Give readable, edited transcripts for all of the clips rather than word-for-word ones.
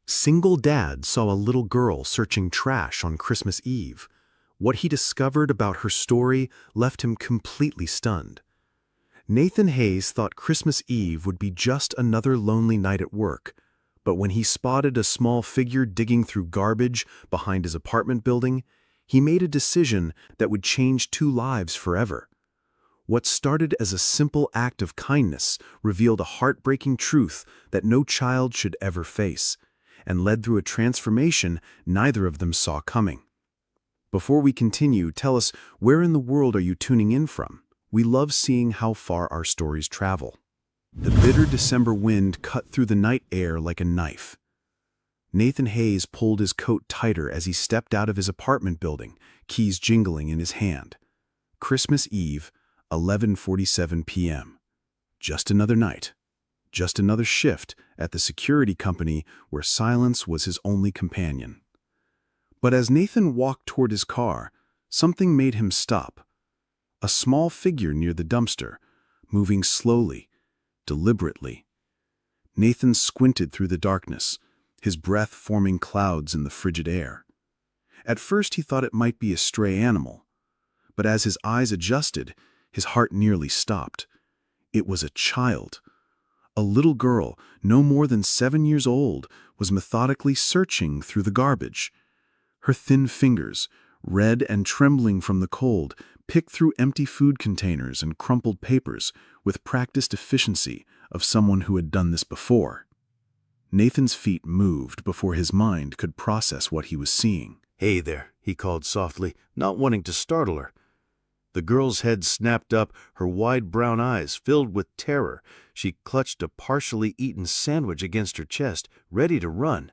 Single dad saw a little girl searching trash on Christmas Eve. What he discovered about her story left him completely stunned. Nathan Hayes thought Christmas Eve would be just another lonely night at work, but when he spotted a small figure digging through garbage behind his apartment building, he made a decision that would change two lives forever. What started as a simple act of kindness revealed a heartbreaking truth that no child should ever face, and led through a transformation neither of them saw coming. Before we continue, tell us, where in the world are you tuning in from? We love seeing how far our stories travel. The bitter December wind cut through the night air like a knife. Nathan Hayes pulled his coat tighter as he stepped out of his apartment building, keys jingling in his hand. Christmas Eve, 11:47 p.m. Just another night. Just another shift at the security company where silence was his only companion. But as Nathan walked toward his car, something made him stop. A small figure near the dumpster, moving slowly, deliberately. Nathan squinted through the darkness, his breath forming clouds in the frigid air. At first he thought it might be a stray animal, but as his eyes adjusted, his heart nearly stopped. It was a child. A little girl, no more than 7 years old, was methodically searching through the garbage. Her thin fingers, red and trembling from the cold, picked through empty food containers and crumpled papers with practiced efficiency of someone who had done this before. Nathan's feet moved before his mind could process what he was seeing. "Hey there," he called softly, not wanting to startle her. The girl's head snapped up, her wide brown eyes filled with terror. She clutched a partially eaten sandwich against her chest, ready to run.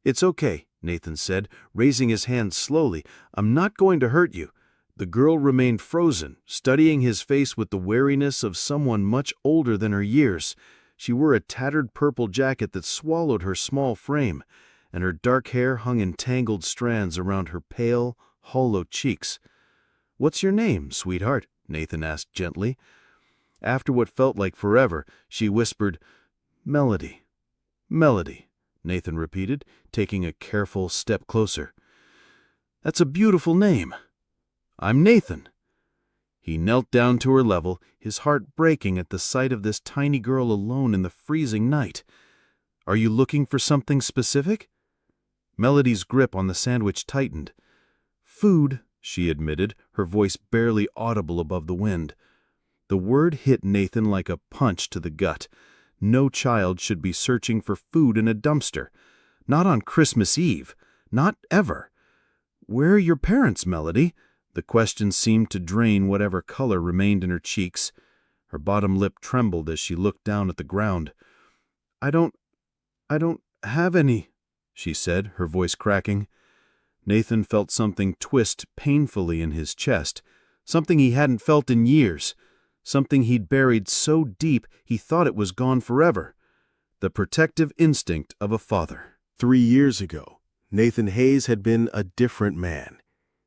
"It's okay," Nathan said, raising his hand slowly. "I'm not going to hurt you." The girl remained frozen, studying his face with the wariness of someone much older than her years. She wore a tattered purple jacket that swallowed her small frame, and her dark hair hung in tangled strands around her pale, hollow cheeks. "What's your name, sweetheart?" Nathan asked gently. After what felt like forever, she whispered, "Melody. Melody," Nathan repeated, taking a careful step closer. "That's a beautiful name." "I'm Nathan." He knelt down to her level, his heart breaking at the sight of this tiny girl alone in the freezing night. "Are you looking for something specific?" Melody's grip on the sandwich tightened. "Food," she admitted, her voice barely audible above the wind. The word hit Nathan like a punch to the gut. No child should be searching for food in a dumpster. Not on Christmas Eve. Not ever. "Where are your parents, Melody?" The question seemed to drain whatever color remained in her cheeks. Her bottom lip trembled as she looked down at the ground. I don't have any," she said, her voice cracking. Nathan felt something twist painfully in his chest, something he hadn't felt in years, something he'd buried so deep he thought it was gone forever. The protective instinct of a father. 3 years ago, Nathan Hayes had been a different man.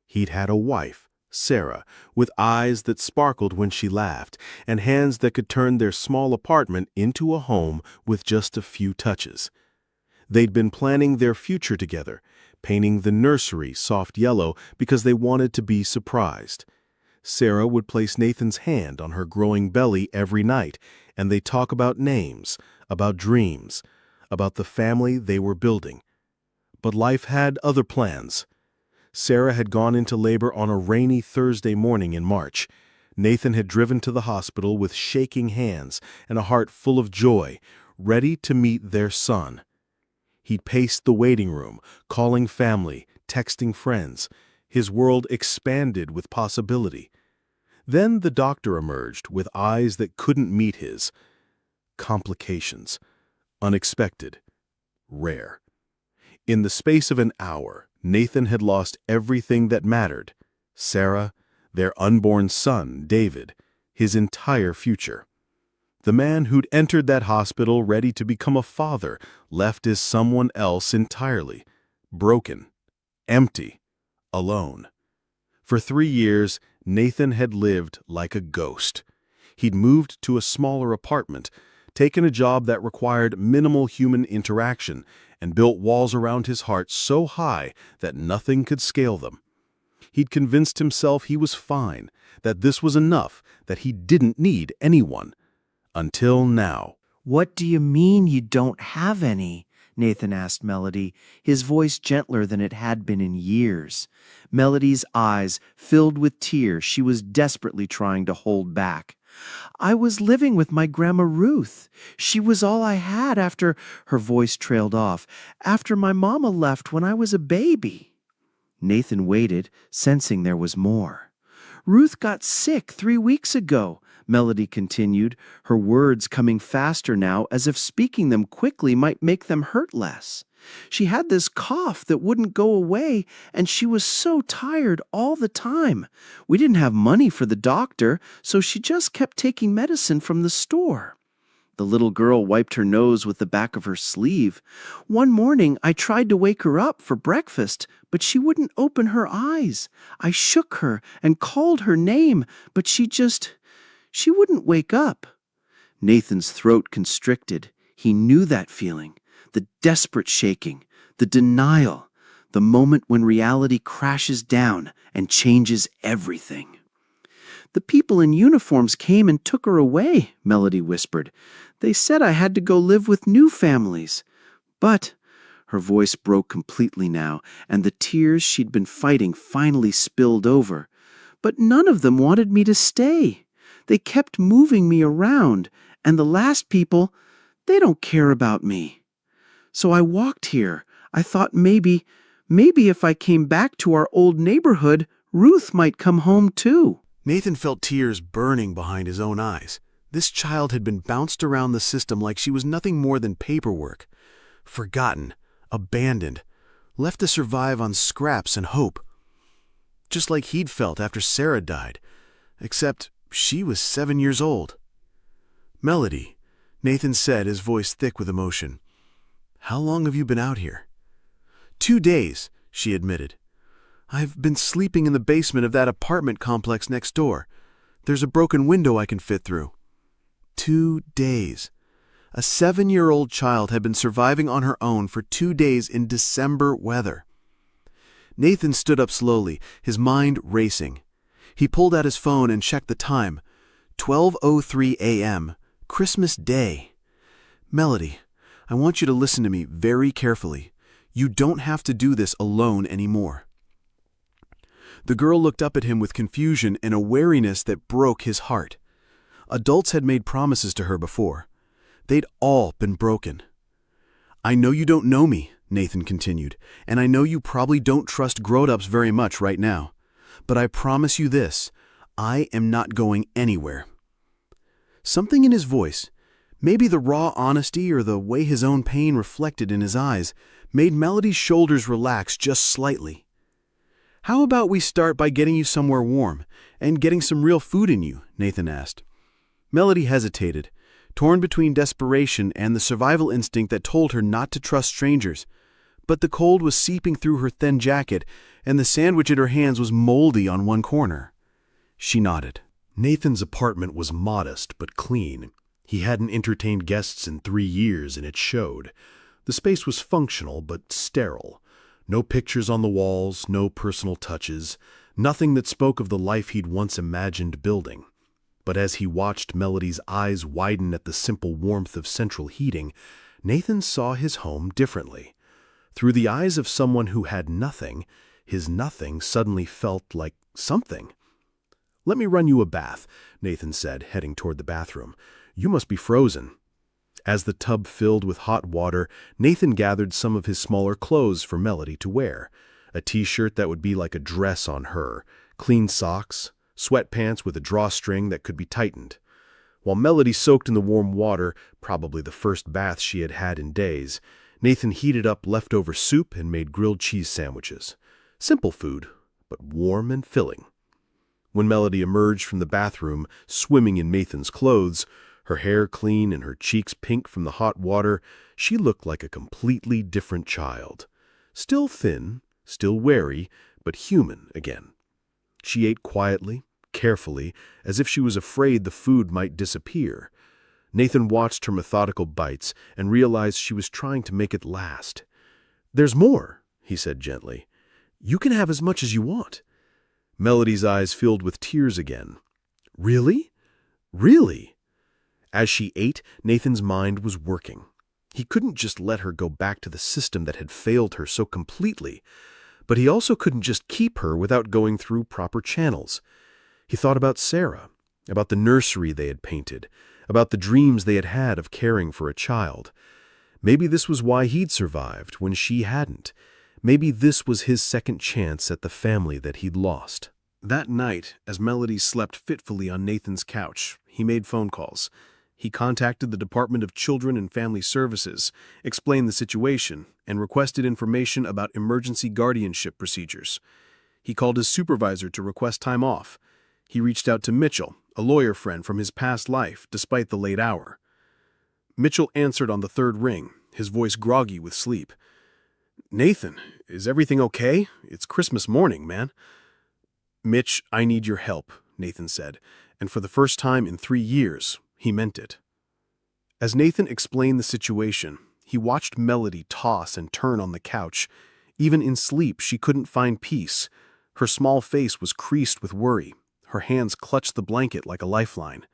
He'd had a wife, Sarah, with eyes that sparkled when she laughed, and hands that could turn their small apartment into a home with just a few touches. They'd been planning their future together, painting the nursery soft yellow because they wanted to be surprised. Sarah would place Nathan's hand on her growing belly every night, and they'd talk about names, about dreams, about the family they were building. But life had other plans. Sarah had gone into labor on a rainy Thursday morning in March. Nathan had driven to the hospital with shaking hands and a heart full of joy, ready to meet their son. He'd paced the waiting room, calling family, texting friends. His world expanded with possibility. Then the doctor emerged with eyes that couldn't meet his. Complications. Unexpected. Rare. In the space of an hour, Nathan had lost everything that mattered. Sarah, their unborn son, David, his entire future. The man who'd entered that hospital ready to become a father left as someone else entirely. Broken. Empty. Alone. For 3 years, Nathan had lived like a ghost. He'd moved to a smaller apartment, taken a job that required minimal human interaction, and built walls around his heart so high that nothing could scale them. He'd convinced himself he was fine, that this was enough, that he didn't need anyone. Until now. "What do you mean you don't have any?" Nathan asked Melody, his voice gentler than it had been in years. Melody's eyes filled with tears she was desperately trying to hold back. "I was living with my Grandma Ruth. She was all I had after," her voice trailed off, "after my mama left when I was a baby." Nathan waited, sensing there was more. "Ruth got sick 3 weeks ago," Melody continued, her words coming faster now as if speaking them quickly might make them hurt less. "She had this cough that wouldn't go away, and she was so tired all the time. We didn't have money for the doctor, so she just kept taking medicine from the store." The little girl wiped her nose with the back of her sleeve. "One morning I tried to wake her up for breakfast, but she wouldn't open her eyes. I shook her and called her name, but she wouldn't wake up." Nathan's throat constricted. He knew that feeling, the desperate shaking, the denial, the moment when reality crashes down and changes everything. "The people in uniforms came and took her away," Melody whispered. "They said I had to go live with new families. But," her voice broke completely now, and the tears she'd been fighting finally spilled over, "but none of them wanted me to stay. They kept moving me around, and the last people, they don't care about me. So I walked here. I thought maybe if I came back to our old neighborhood, Ruth might come home too." Nathan felt tears burning behind his own eyes. This child had been bounced around the system like she was nothing more than paperwork. Forgotten, abandoned, left to survive on scraps and hope. Just like he'd felt after Sarah died, except she was 7 years old. "Melody," Nathan said, his voice thick with emotion. "How long have you been out here?" 2 days, she admitted. "I've been sleeping in the basement of that apartment complex next door. There's a broken window I can fit through." 2 days. A 7-year-old child had been surviving on her own for 2 days in December weather. Nathan stood up slowly, his mind racing. He pulled out his phone and checked the time. 12:03 a.m., Christmas Day. "Melody, I want you to listen to me very carefully. You don't have to do this alone anymore." The girl looked up at him with confusion and a wariness that broke his heart. Adults had made promises to her before. They'd all been broken. "I know you don't know me," Nathan continued, "and I know you probably don't trust grown-ups very much right now. But I promise you this, I am not going anywhere." Something in his voice, maybe the raw honesty or the way his own pain reflected in his eyes, made Melody's shoulders relax just slightly. "How about we start by getting you somewhere warm and getting some real food in you?" Nathan asked. Melody hesitated, torn between desperation and the survival instinct that told her not to trust strangers. But the cold was seeping through her thin jacket, and the sandwich in her hands was moldy on one corner. She nodded. Nathan's apartment was modest but clean. He hadn't entertained guests in 3 years, and it showed. The space was functional but sterile. No pictures on the walls, no personal touches, nothing that spoke of the life he'd once imagined building. But as he watched Melody's eyes widen at the simple warmth of central heating, Nathan saw his home differently. Through the eyes of someone who had nothing, his nothing suddenly felt like something. "Let me run you a bath," Nathan said, heading toward the bathroom. "You must be frozen." As the tub filled with hot water, Nathan gathered some of his smaller clothes for Melody to wear. A t-shirt that would be like a dress on her, clean socks, sweatpants with a drawstring that could be tightened. While Melody soaked in the warm water, probably the first bath she had had in days, Nathan heated up leftover soup and made grilled cheese sandwiches. Simple food, but warm and filling. When Melody emerged from the bathroom, swimming in Nathan's clothes, her hair clean and her cheeks pink from the hot water, she looked like a completely different child. Still thin, still wary, but human again. She ate quietly, carefully, as if she was afraid the food might disappear. Nathan watched her methodical bites and realized she was trying to make it last. "There's more," he said gently. "You can have as much as you want." Melody's eyes filled with tears again. "Really? Really?" As she ate, Nathan's mind was working. He couldn't just let her go back to the system that had failed her so completely, but he also couldn't just keep her without going through proper channels. He thought about Sarah, about the nursery they had painted, about the dreams they had had of caring for a child. Maybe this was why he'd survived when she hadn't. Maybe this was his second chance at the family that he'd lost. That night, as Melody slept fitfully on Nathan's couch, he made phone calls. He contacted the Department of Children and Family Services, explained the situation, and requested information about emergency guardianship procedures. He called his supervisor to request time off. He reached out to Mitchell, a lawyer friend from his past life, despite the late hour. Mitchell answered on the third ring, his voice groggy with sleep. "Nathan, is everything okay? It's Christmas morning, man." "Mitch, I need your help," Nathan said, and for the first time in 3 years, he meant it. As Nathan explained the situation, he watched Melody toss and turn on the couch. Even in sleep, she couldn't find peace. Her small face was creased with worry. Her hands clutched the blanket like a lifeline.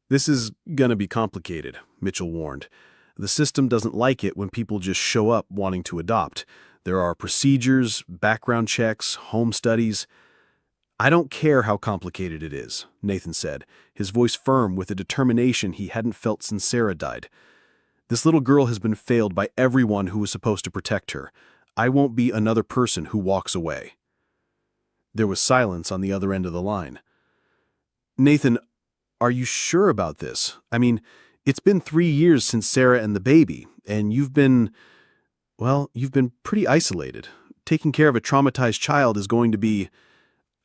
"This is gonna be complicated," Mitchell warned. "The system doesn't like it when people just show up wanting to adopt. There are procedures, background checks, home studies." "I don't care how complicated it is," Nathan said, his voice firm with a determination he hadn't felt since Sarah died. "This little girl has been failed by everyone who was supposed to protect her. I won't be another person who walks away." There was silence on the other end of the line. "Nathan, are you sure about this? I mean, it's been 3 years since Sarah and the baby, and you've been pretty isolated. Taking care of a traumatized child is going to be—"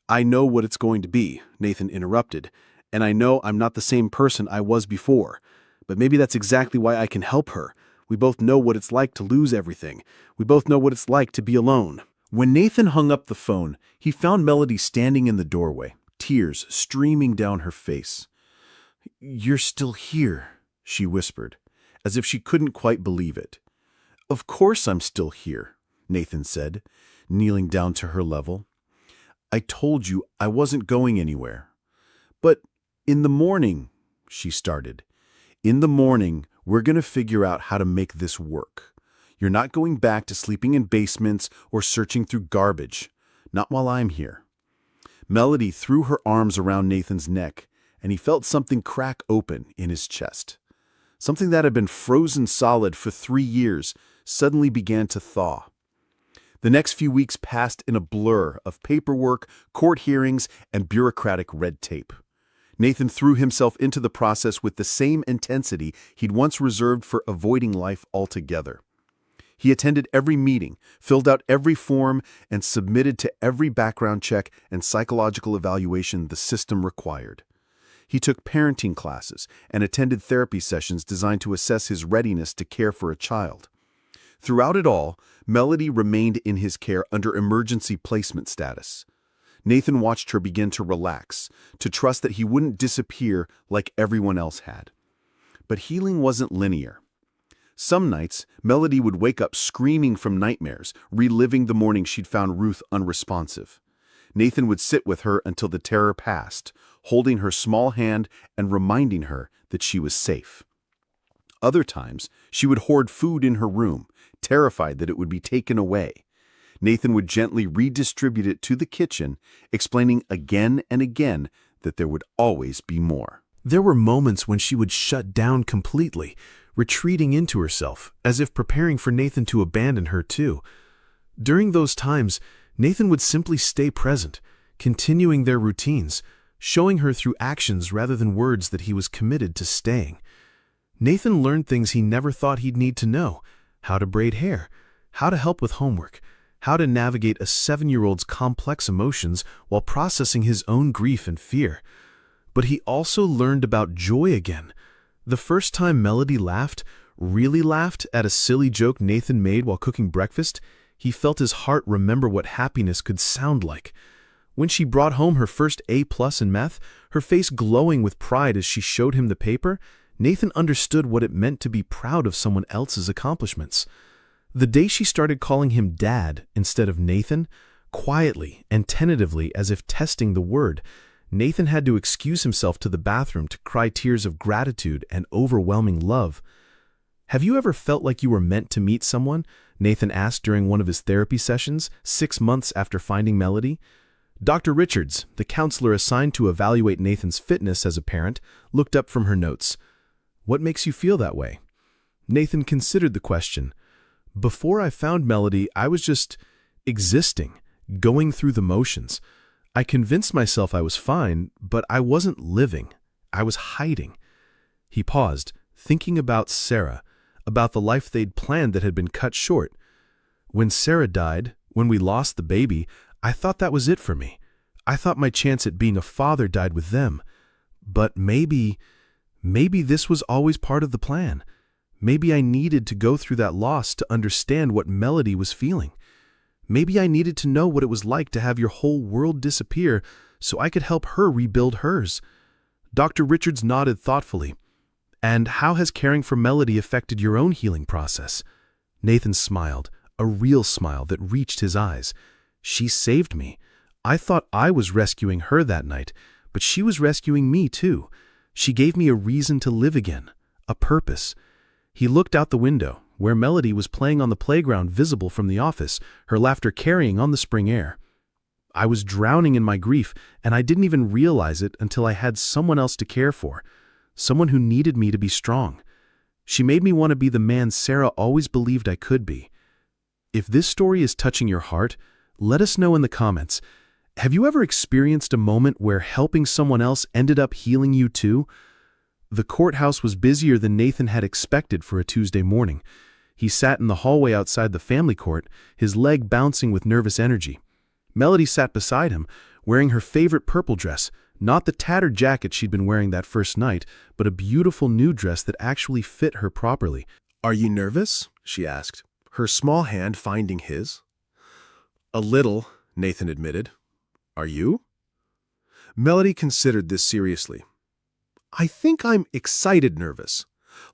"I know what it's going to be," Nathan interrupted, "and I know I'm not the same person I was before. But maybe that's exactly why I can help her. We both know what it's like to lose everything. We both know what it's like to be alone." When Nathan hung up the phone, he found Melody standing in the doorway, tears streaming down her face. "You're still here," she whispered, as if she couldn't quite believe it. "Of course I'm still here," Nathan said, kneeling down to her level. "I told you I wasn't going anywhere." "But in the morning," she started. "In the morning, we're going to figure out how to make this work. You're not going back to sleeping in basements or searching through garbage. Not while I'm here." Melody threw her arms around Nathan's neck, and he felt something crack open in his chest. Something that had been frozen solid for 3 years suddenly began to thaw. The next few weeks passed in a blur of paperwork, court hearings, and bureaucratic red tape. Nathan threw himself into the process with the same intensity he'd once reserved for avoiding life altogether. He attended every meeting, filled out every form, and submitted to every background check and psychological evaluation the system required. He took parenting classes and attended therapy sessions designed to assess his readiness to care for a child. Throughout it all, Melody remained in his care under emergency placement status. Nathan watched her begin to relax, to trust that he wouldn't disappear like everyone else had. But healing wasn't linear. Some nights, Melody would wake up screaming from nightmares, reliving the morning she'd found Ruth unresponsive. Nathan would sit with her until the terror passed, holding her small hand and reminding her that she was safe. Other times, she would hoard food in her room, terrified that it would be taken away. Nathan would gently redistribute it to the kitchen, explaining again and again that there would always be more. There were moments when she would shut down completely, retreating into herself, as if preparing for Nathan to abandon her too. During those times, Nathan would simply stay present, continuing their routines, showing her through actions rather than words that he was committed to staying. Nathan learned things he never thought he'd need to know: how to braid hair, how to help with homework, how to navigate a 7-year-old's complex emotions while processing his own grief and fear. But he also learned about joy again. The first time Melody laughed, really laughed, at a silly joke Nathan made while cooking breakfast, he felt his heart remember what happiness could sound like. When she brought home her first A+ in math, her face glowing with pride as she showed him the paper, Nathan understood what it meant to be proud of someone else's accomplishments. The day she started calling him Dad instead of Nathan, quietly and tentatively as if testing the word, Nathan had to excuse himself to the bathroom to cry tears of gratitude and overwhelming love. "Have you ever felt like you were meant to meet someone?" Nathan asked during one of his therapy sessions, 6 months after finding Melody. Dr. Richards, the counselor assigned to evaluate Nathan's fitness as a parent, looked up from her notes. "What makes you feel that way?" Nathan considered the question. "Before I found Melody, I was just existing, going through the motions. I convinced myself I was fine, but I wasn't living. I was hiding." He paused, thinking about Sarah, about the life they'd planned that had been cut short. "When Sarah died, when we lost the baby, I thought that was it for me. I thought my chance at being a father died with them. But maybe this was always part of the plan. Maybe I needed to go through that loss to understand what Melody was feeling. Maybe I needed to know what it was like to have your whole world disappear so I could help her rebuild hers." Dr. Richards nodded thoughtfully. "And how has caring for Melody affected your own healing process?" Nathan smiled, a real smile that reached his eyes. "She saved me. I thought I was rescuing her that night, but she was rescuing me too. She gave me a reason to live again, a purpose." He looked out the window, where Melody was playing on the playground visible from the office, her laughter carrying on the spring air. "I was drowning in my grief, and I didn't even realize it until I had someone else to care for, someone who needed me to be strong. She made me want to be the man Sarah always believed I could be." If this story is touching your heart, let us know in the comments. Have you ever experienced a moment where helping someone else ended up healing you too? The courthouse was busier than Nathan had expected for a Tuesday morning. He sat in the hallway outside the family court, his leg bouncing with nervous energy. Melody sat beside him, wearing her favorite purple dress, not the tattered jacket she'd been wearing that first night, but a beautiful new dress that actually fit her properly. "Are you nervous?" she asked, her small hand finding his. "A little," Nathan admitted. "Are you?" Melody considered this seriously. "I think I'm excited nervous.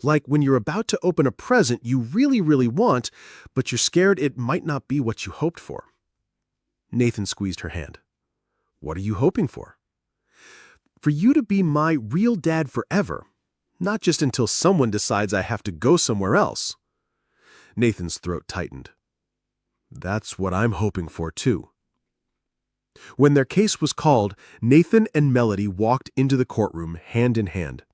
Like when you're about to open a present you really, really want, but you're scared it might not be what you hoped for." Nathan squeezed her hand. "What are you hoping for?" "For you to be my real dad forever, not just until someone decides I have to go somewhere else." Nathan's throat tightened. "That's what I'm hoping for, too." When their case was called, Nathan and Melody walked into the courtroom hand in hand.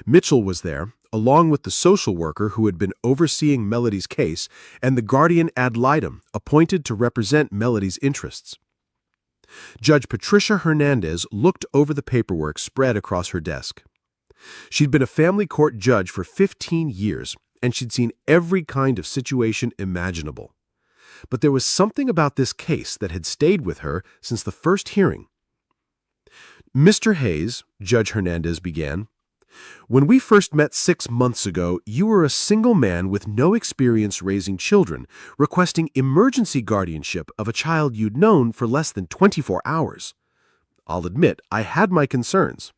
Mitchell was there, along with the social worker who had been overseeing Melody's case and the guardian ad litem appointed to represent Melody's interests. Judge Patricia Hernandez looked over the paperwork spread across her desk. She'd been a family court judge for 15 years, and she'd seen every kind of situation imaginable. But there was something about this case that had stayed with her since the first hearing. "Mr. Hayes," Judge Hernandez began, "when we first met 6 months ago, you were a single man with no experience raising children, requesting emergency guardianship of a child you'd known for less than 24 hours. I'll admit, I had my concerns.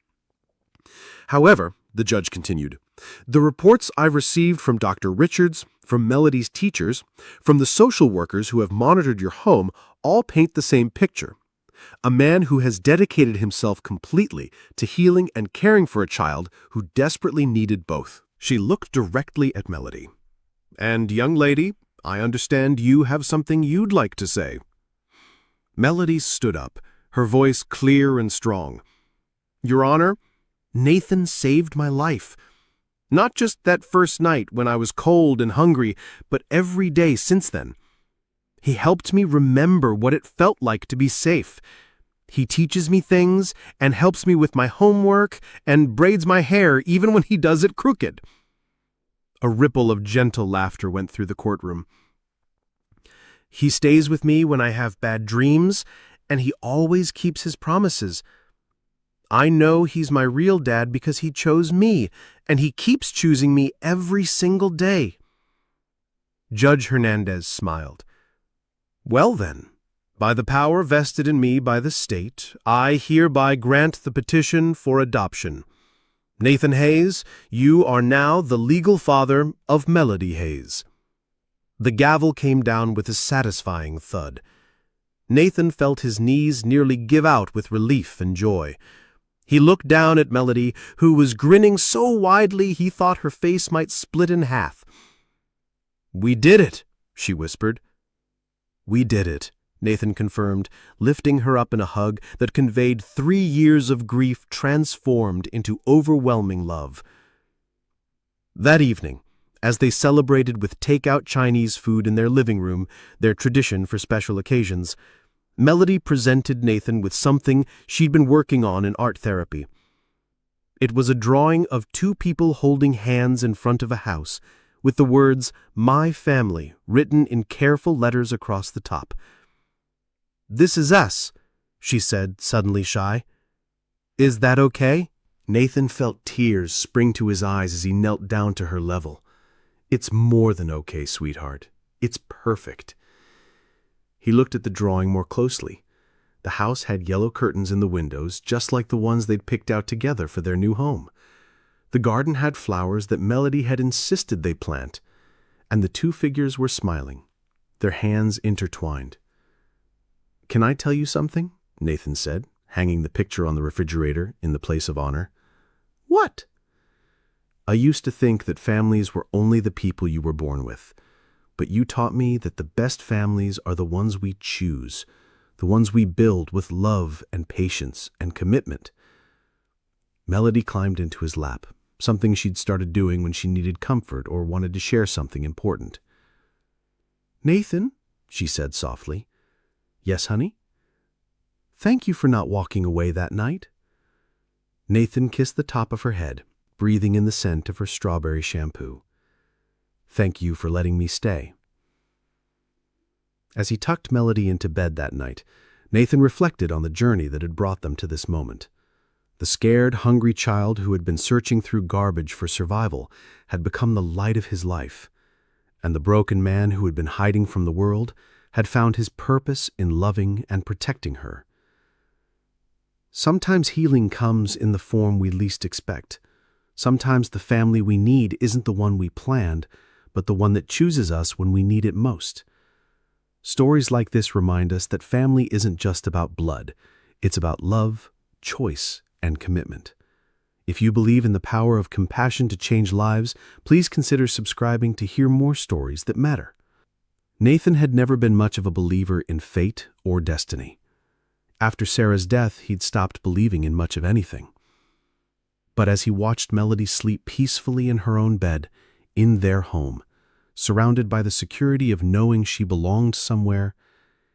However," the judge continued, "the reports I've received from Dr. Richards, from Melody's teachers, from the social workers who have monitored your home all paint the same picture. A man who has dedicated himself completely to healing and caring for a child who desperately needed both." She looked directly at Melody. "And young lady, I understand you have something you'd like to say." Melody stood up, her voice clear and strong. "Your Honor, Nathan saved my life. Not just that first night when I was cold and hungry, but every day since then. He helped me remember what it felt like to be safe. He teaches me things and helps me with my homework and braids my hair even when he does it crooked." A ripple of gentle laughter went through the courtroom. "He stays with me when I have bad dreams, and he always keeps his promises. I know he's my real dad because he chose me, and he keeps choosing me every single day." Judge Hernandez smiled. "Well then, by the power vested in me by the state, I hereby grant the petition for adoption. Nathan Hayes, you are now the legal father of Melody Hayes." The gavel came down with a satisfying thud. Nathan felt his knees nearly give out with relief and joy. He looked down at Melody, who was grinning so widely he thought her face might split in half. "We did it," she whispered. "We did it," Nathan confirmed, lifting her up in a hug that conveyed 3 years of grief transformed into overwhelming love. That evening, as they celebrated with takeout Chinese food in their living room, their tradition for special occasions, Melody presented Nathan with something she'd been working on in art therapy. It was a drawing of 2 people holding hands in front of a house, with the words, "My family," written in careful letters across the top. "This is us," she said, suddenly shy. "Is that okay?" Nathan felt tears spring to his eyes as he knelt down to her level. "It's more than okay, sweetheart. It's perfect." He looked at the drawing more closely. The house had yellow curtains in the windows, just like the ones they'd picked out together for their new home. The garden had flowers that Melody had insisted they plant, and the 2 figures were smiling, their hands intertwined. "Can I tell you something?" Nathan said, hanging the picture on the refrigerator in the place of honor. "What?" "I used to think that families were only the people you were born with, but you taught me that the best families are the ones we choose, the ones we build with love and patience and commitment." Melody climbed into his lap, something she'd started doing when she needed comfort or wanted to share something important. "Nathan," she said softly. "Yes, honey?" "Thank you for not walking away that night." Nathan kissed the top of her head, breathing in the scent of her strawberry shampoo. "Thank you for letting me stay." As he tucked Melody into bed that night, Nathan reflected on the journey that had brought them to this moment. The scared, hungry child who had been searching through garbage for survival had become the light of his life, and the broken man who had been hiding from the world had found his purpose in loving and protecting her. Sometimes healing comes in the form we least expect. Sometimes the family we need isn't the one we planned, but the one that chooses us when we need it most. Stories like this remind us that family isn't just about blood. It's about love, choice, and commitment. If you believe in the power of compassion to change lives, please consider subscribing to hear more stories that matter. Nathan had never been much of a believer in fate or destiny. After Sarah's death, he'd stopped believing in much of anything. But as he watched Melody sleep peacefully in her own bed, in their home, surrounded by the security of knowing she belonged somewhere,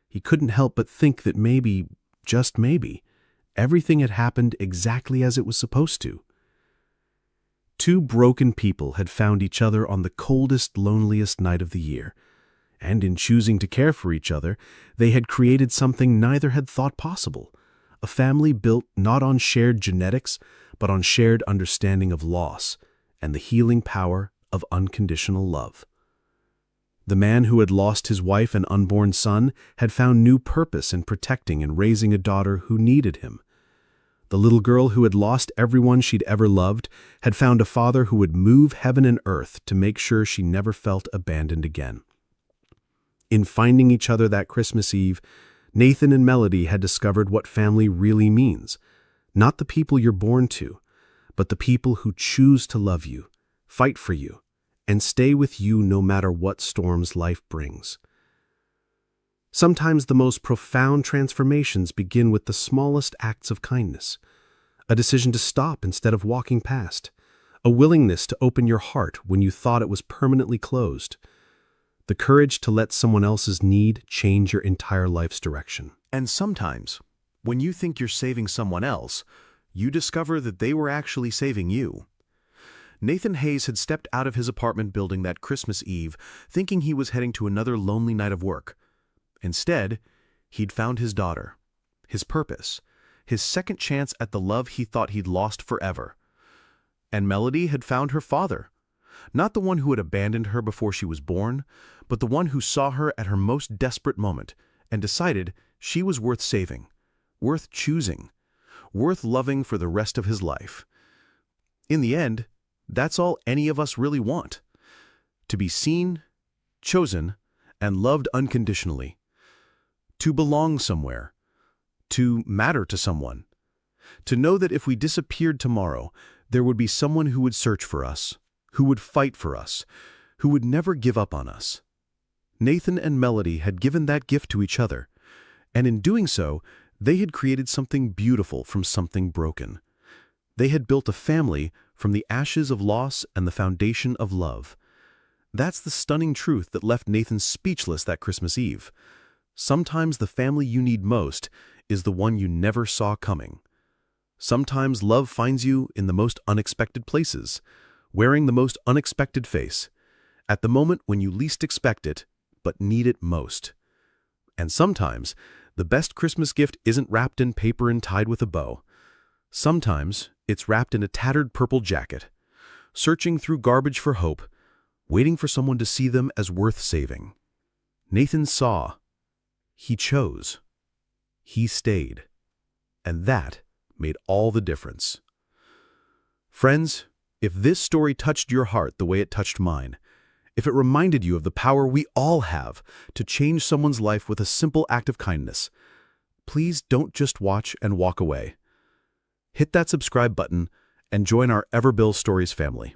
he couldn't help but think that maybe, just maybe, everything had happened exactly as it was supposed to. 2 broken people had found each other on the coldest, loneliest night of the year, and in choosing to care for each other, they had created something neither had thought possible, a family built not on shared genetics, but on shared understanding of loss and the healing power of unconditional love. The man who had lost his wife and unborn son had found new purpose in protecting and raising a daughter who needed him. The little girl who had lost everyone she'd ever loved had found a father who would move heaven and earth to make sure she never felt abandoned again. In finding each other that Christmas Eve, Nathan and Melody had discovered what family really means. Not the people you're born to, but the people who choose to love you, fight for you, and stay with you no matter what storms life brings. Sometimes the most profound transformations begin with the smallest acts of kindness. A decision to stop instead of walking past. A willingness to open your heart when you thought it was permanently closed. The courage to let someone else's need change your entire life's direction. And sometimes, when you think you're saving someone else, you discover that they were actually saving you. Nathan Hayes had stepped out of his apartment building that Christmas Eve, thinking he was heading to another lonely night of work. Instead, he'd found his daughter, his purpose, his second chance at the love he thought he'd lost forever. And Melody had found her father. Not the one who had abandoned her before she was born, but the one who saw her at her most desperate moment and decided she was worth saving, worth choosing, worth loving for the rest of his life. In the end, that's all any of us really want. To be seen, chosen, and loved unconditionally. To belong somewhere. To matter to someone. To know that if we disappeared tomorrow, there would be someone who would search for us, who would fight for us, who would never give up on us. Nathan and Melody had given that gift to each other, and in doing so, they had created something beautiful from something broken. They had built a family from the ashes of loss and the foundation of love. That's the stunning truth that left Nathan speechless that Christmas Eve. Sometimes the family you need most is the one you never saw coming. Sometimes love finds you in the most unexpected places, wearing the most unexpected face, at the moment when you least expect it, but need it most. And sometimes, the best Christmas gift isn't wrapped in paper and tied with a bow. Sometimes, it's wrapped in a tattered purple jacket, searching through garbage for hope, waiting for someone to see them as worth saving. Nathan saw. He chose. He stayed. And that made all the difference. Friends, if this story touched your heart the way it touched mine, if it reminded you of the power we all have to change someone's life with a simple act of kindness, please don't just watch and walk away. Hit that subscribe button and join our Everbill Stories family.